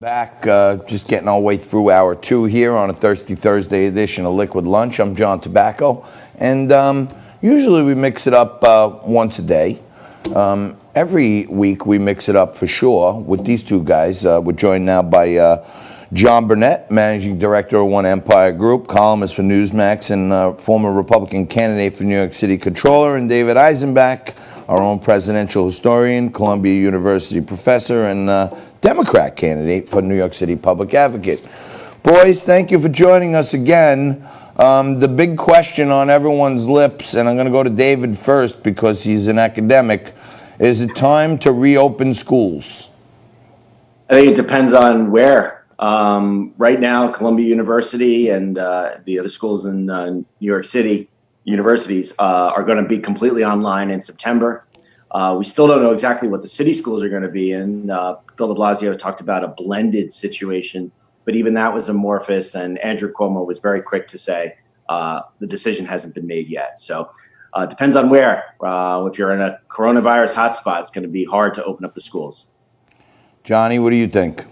Back, just getting our way through hour two here on a Thirsty Thursday edition of Liquid Lunch. I'm John Tobacco, and usually we mix it up once a day. Every week we mix it up for sure with these two guys. We're joined now by John Burnett, Managing Director of One Empire Group, columnist for Newsmax, and former Republican candidate for New York City Comptroller, and David Eisenbach, our own presidential historian, Columbia University professor, and Democrat candidate for New York City Public Advocate. Boys, thank you for joining us again. The big question on everyone's lips, and I'm going to go to David first because he's an academic, is it time to reopen schools? I think it depends on where. Right now, Columbia University and the other schools in New York City universities are going to be completely online in September. We still don't know exactly what the city schools are going to be in. Bill de Blasio talked about a blended situation, but even that was amorphous, and Andrew Cuomo was very quick to say the decision hasn't been made yet. So it depends on where. If you're in a coronavirus hotspot, it's going to be hard to open up the schools. Johnny, what do you think?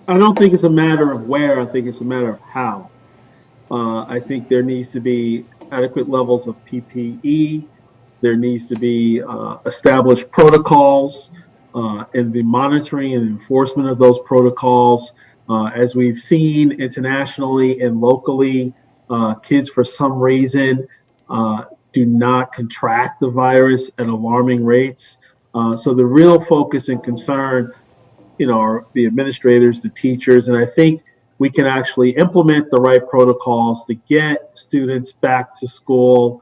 I don't think it's a matter of where. I think it's a matter of how. I think there needs to be adequate levels of PPE. There needs to be established protocols and the monitoring and enforcement of those protocols. As we've seen internationally and locally, kids for some reason do not contract the virus at alarming rates. So the real focus and concern, are the administrators, the teachers, and I think we can actually implement the right protocols to get students back to school,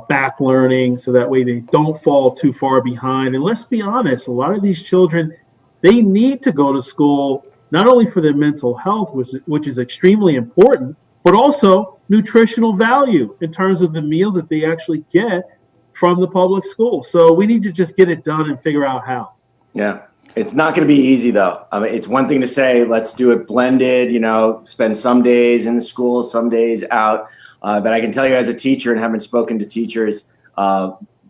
back learning, so that way they don't fall too far behind. And let's be honest, a lot of these children, they need to go to school, not only for their mental health, which is extremely important, but also nutritional value in terms of the meals that they actually get from the public school. So we need to just get it done and figure out how. Yeah. It's not going to be easy, though. I mean, it's one thing to say, let's do it blended, spend some days in the school, some days out. But I can tell you as a teacher, and having spoken to teachers,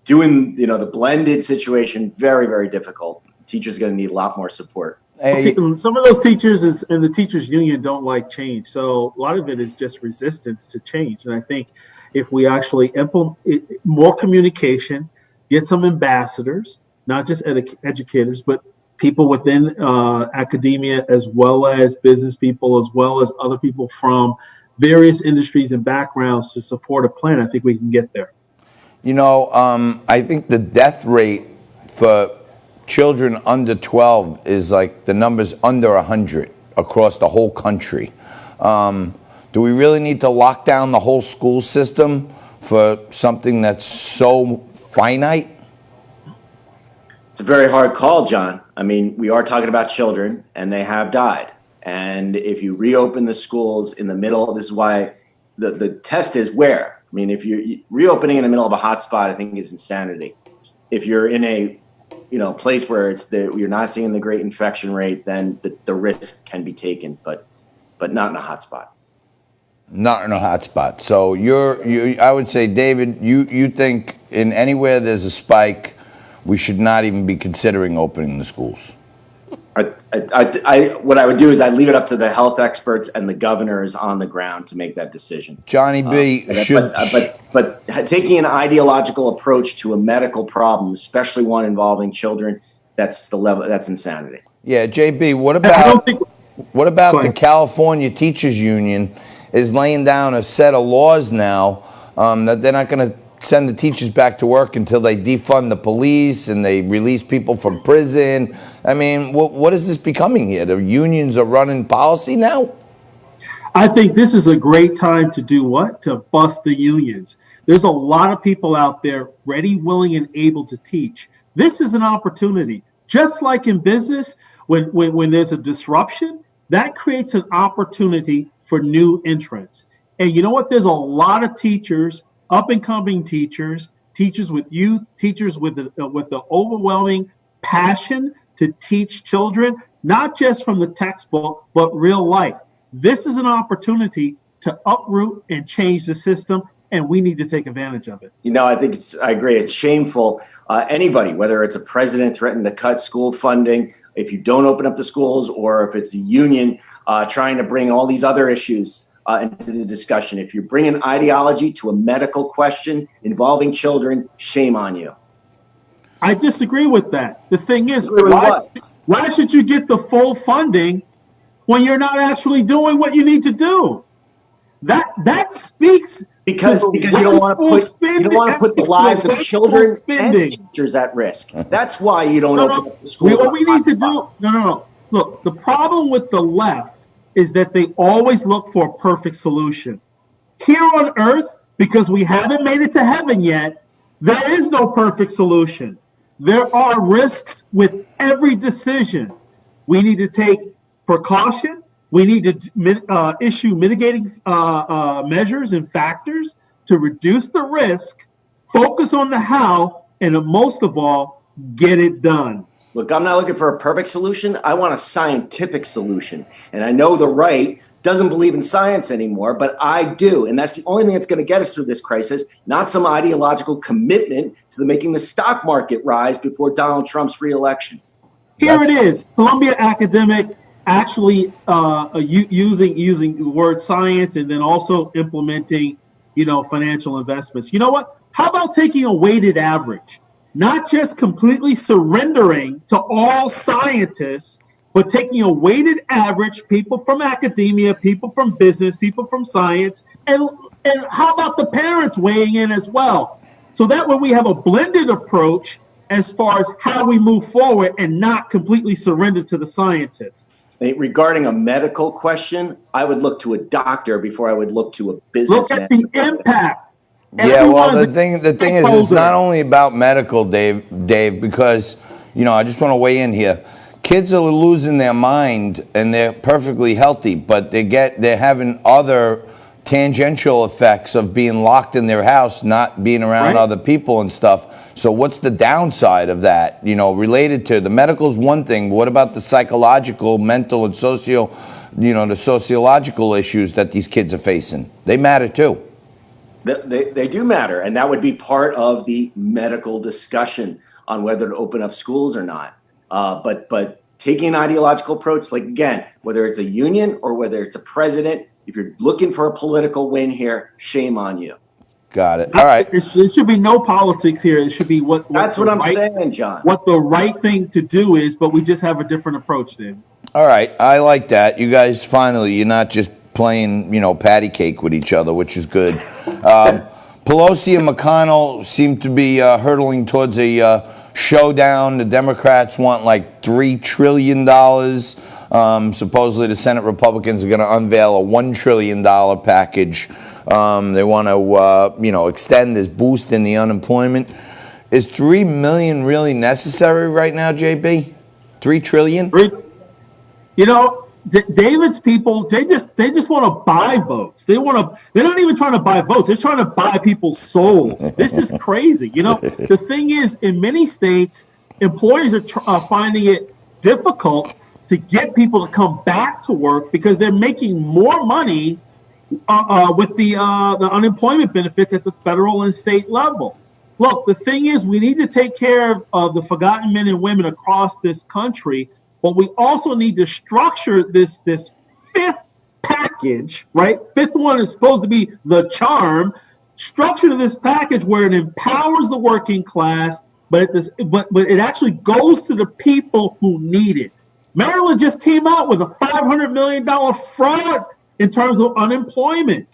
doing, the blended situation, very, very difficult. Teachers are going to need a lot more support. Hey. Some of those teachers and the teachers union don't like change. So a lot of it is just resistance to change. And I think if we actually implement more communication, get some ambassadors, not just educators, but people within academia, as well as business people, as well as other people from various industries and backgrounds to support a plan, I think we can get there. I think the death rate for children under 12 is like the number's under 100 across the whole country. Do we really need to lock down the whole school system for something that's so finite? It's a very hard call, John. I mean, we are talking about children, and they have died. And if you reopen the schools in the middle, this is why the test is where. I mean, if you're reopening in the middle of a hotspot, I think is insanity. If you're in a place where you're not seeing the great infection rate, then the risk can be taken, but not in a hotspot. Not in a hotspot. So I would say, David, you think in anywhere there's a spike, we should not even be considering opening the schools. What I would do is I'd leave it up to the health experts and the governors on the ground to make that decision. Johnny B. But taking an ideological approach to a medical problem, especially one involving children, that's the level. That's insanity. Yeah, JB. What about the California Teachers Union is laying down a set of laws now that they're not going to send the teachers back to work until they defund the police and they release people from prison. I mean, what is this becoming here? The unions are running policy now? I think this is a great time to do what? To bust the unions. There's a lot of people out there ready, willing, and able to teach. This is an opportunity. Just like in business, when there's a disruption, that creates an opportunity for new entrants. And you know what? There's a lot of teachers, up-and-coming teachers, teachers with youth, teachers with the overwhelming passion to teach children, not just from the textbook, but real life. This is an opportunity to uproot and change the system, and we need to take advantage of it. I agree. It's shameful. Anybody, whether it's a president threatening to cut school funding, if you don't open up the schools, or if it's a union trying to bring all these other issues into the discussion. If you're bringing ideology to a medical question involving children, shame on you. I disagree with that. The thing is, What? why should you get the full funding when you're not actually doing what you need to do? That speaks because you don't want to put the lives of children and teachers at risk. That's why you don't open up the schools. What we need to do, no. Look, the problem with the left is that they always look for a perfect solution. Here on earth, because we haven't made it to heaven yet, there is no perfect solution. There are risks with every decision. We need to take precaution. We need to issue mitigating measures and factors to reduce the risk, focus on the how, and most of all, get it done. Look, I'm not looking for a perfect solution. I want a scientific solution. And I know the right doesn't believe in science anymore, but I do. And that's the only thing that's going to get us through this crisis, not some ideological commitment to making the stock market rise before Donald Trump's reelection. Here it is, Columbia academic actually using the word science and then also implementing, financial investments. You know what? How about taking a weighted average? Not just completely surrendering to all scientists, but taking a weighted average, people from academia, people from business, people from science, and how about the parents weighing in as well? So that way we have a blended approach as far as how we move forward and not completely surrender to the scientists. Regarding a medical question, I would look to a doctor before I would look to a businessman. Look at the impact. Yeah, well, the thing is, it's not only about medical, Dave, because, I just want to weigh in here. Kids are losing their mind, and they're perfectly healthy, but they're having other tangential effects of being locked in their house, not being around other people and stuff. So what's the downside of that? Related to the medical's one thing. What about the psychological, mental, and the sociological issues that these kids are facing? They matter too. They do matter, and that would be part of the medical discussion on whether to open up schools or not. But taking an ideological approach, like, again, whether it's a union or whether it's a president, if you're looking for a political win here, shame on you. Got it. All right. There should be no politics here. It should be That's what I'm saying, John. What the right thing to do is, but we just have a different approach there. All right. I like that. You guys, finally, you're not just playing, patty cake with each other, which is good. Pelosi and McConnell seem to be hurtling towards a showdown. The Democrats want like $3 trillion. Supposedly the Senate Republicans are going to unveil a $1 trillion package. They want to, extend this boost in the unemployment. Is 3 million really necessary right now, JB? 3 trillion? David's people, they just want to buy votes. They're not even trying to buy votes. They're trying to buy people's souls. This is crazy. The thing is, in many states, employers are finding it difficult to get people to come back to work because they're making more money with the unemployment benefits at the federal and state level. Look, the thing is, we need to take care of the forgotten men and women across this country, but we also need to structure this fifth package, right? Fifth one is supposed to be the charm. Structure this package where it empowers the working class, but it actually goes to the people who need it. Maryland just came out with a $500 million fraud in terms of unemployment.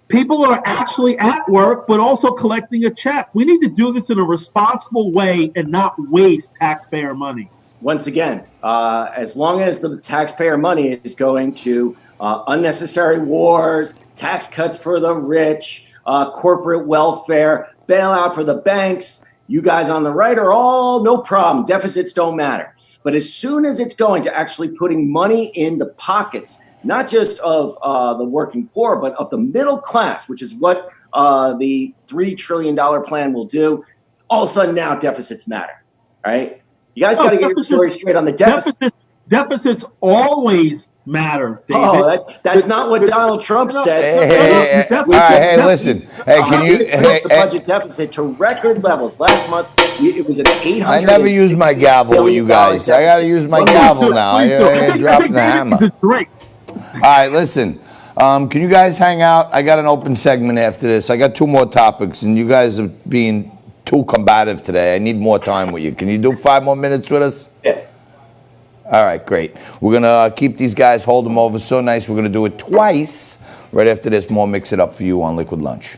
People are actually at work, but also collecting a check. We need to do this in a responsible way and not waste taxpayer money. Once again, as long as the taxpayer money is going to unnecessary wars, tax cuts for the rich, corporate welfare, bailout for the banks, you guys on the right are all no problem. Deficits don't matter. But as soon as it's going to actually putting money in the pockets, not just of the working poor, but of the middle class, which is what the $3 trillion plan will do, all of a sudden now deficits matter, right? You guys got to get your story straight on the deficit. Deficits always matter, David. Oh, that's not what Donald Trump said. Hey, listen. Hey, can you? The budget deficit to record levels last month. it was an 800. I never use my gavel with you guys. I got to use my gavel now. Please do. I dropping the hammer. It's a drink. All right, listen. Can you guys hang out? I got an open segment after this. I got 2 more topics, and you guys are being too combative today. I need more time with you. Can you do 5 more minutes with us? Yeah. All right, great. We're going to keep these guys, hold them over so nice. We're going to do it twice. Right after this, more Mix It Up for you on Liquid Lunch.